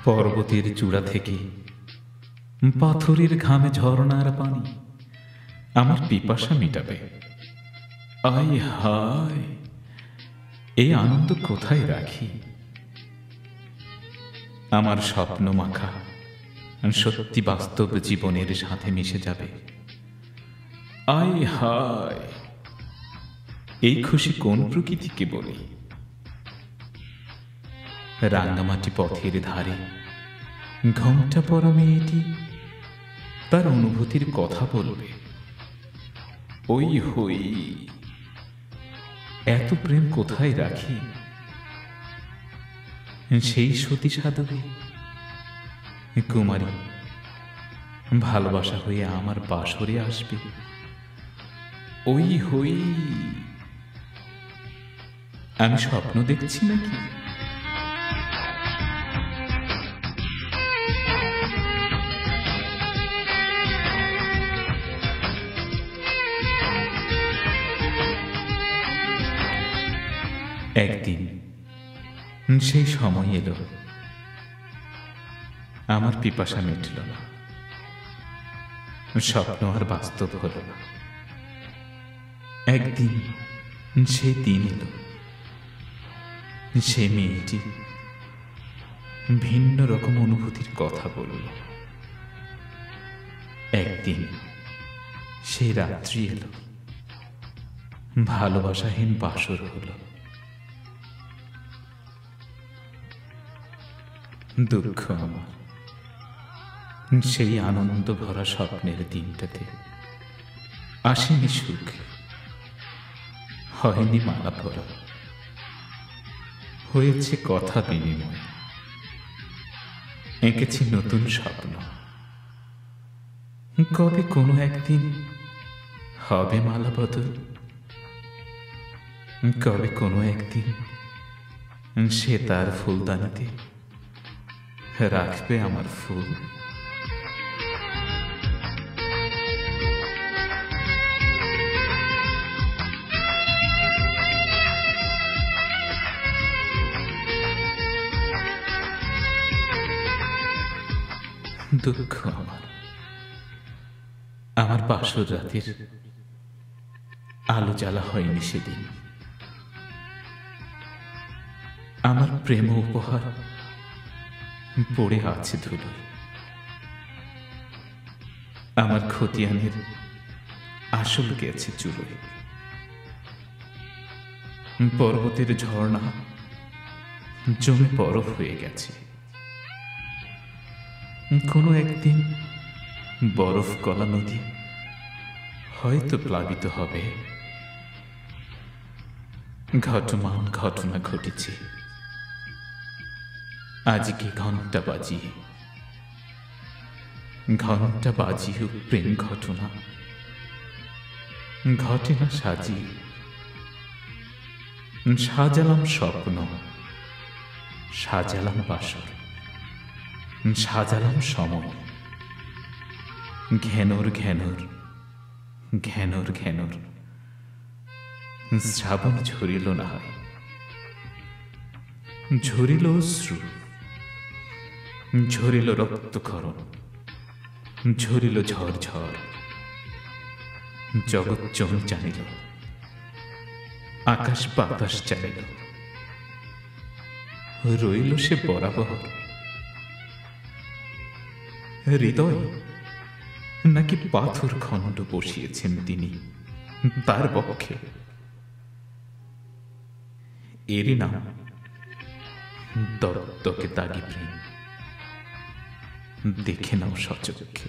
পর্বতের চূড়া থেকে পাথরের ঘামে ঝরনার পানি আমার পিপাসা মেটাবে। আয় হায়, এই আনন্দ কোথায় রাখি? আমার স্বপ্ন মাখা সত্যি বাস্তব জীবনের সাথে মিশে যাবে। আয় হায়, এই খুশি কোন প্রকৃতিকে বলি? রাঙ্গামাটি পথের ধারে ঘোমটা পরা মেয়েটি তার অনুভূতির কথা বলবে। ওই হই, এত প্রেম কোথায় রাখি? সেই সতী সাধবী কুমারী ভালোবাসা হয়ে আমার বাসরে আসবে। ওই হই, আমি স্বপ্ন দেখছি নাকি? একদিন সেই সময় এলো, আমার পিপাসা মিটল না, স্বপ্ন আর বাস্তব হল না। একদিন সে দিন এলো, সে মেয়েটি ভিন্ন রকম অনুভূতির কথা বলল। একদিন সে রাত্রি এলো, ভালোবাসাহীন বাসর হলো। দুঃখ আমার, সেই আনন্দ ভরা স্বপ্নের দিনটাতে আসেনি সুখ, হয়নি মালা পরা, হয়েছে কথা বিনিময়, এঁকেছি নতুন স্বপ্ন। কবে কোনো একদিন হবে মালা বদল, কবে কোনো একদিন সে তার ফুলদানিতে রাখবে আমার ফুল। দুঃখ আমার, আমার বাসর রাতের আলো জ্বালা হয়নি সেদিন। আমার প্রেম উপহার পড়ে আছে ধুলোয়। আমার খতিয়ানের আসল গেছে চুলোয়। পর্বতের ঝর্ণা জমে বরফ হয়ে গেছে। কোনো একদিন বরফ গলা নদী হয়তো প্লাবিত হবে। ঘটমান ঘটনা ঘটেছে আজকে ঘন্টা বাজিয়ে, ঘন্টা বাজিয়ে প্রেম ঘটনা ঘটে না সাজিয়ে। সাজালাম স্বপ্ন, সাজালাম বাসর, সাজালাম সময়। ঘেনর ঘেনর ঘেনর ঘেনর শ্রাবণ ঝরিল না হয়, ঝরিল অশ্রু, ঝরিল রক্তক্ষরণ, ঝরিল ঝড় ঝড়। জগৎ জমি জানিল, আকাশ বাতাস জানিল, রইল সে বরাবর। হৃদয় নাকি পাথর খণ্ড বসিয়েছেন তিনি তার পক্ষে। এরই নাম দত্তকে দাগি প্রেম। দেখে নাও সচক্ষে।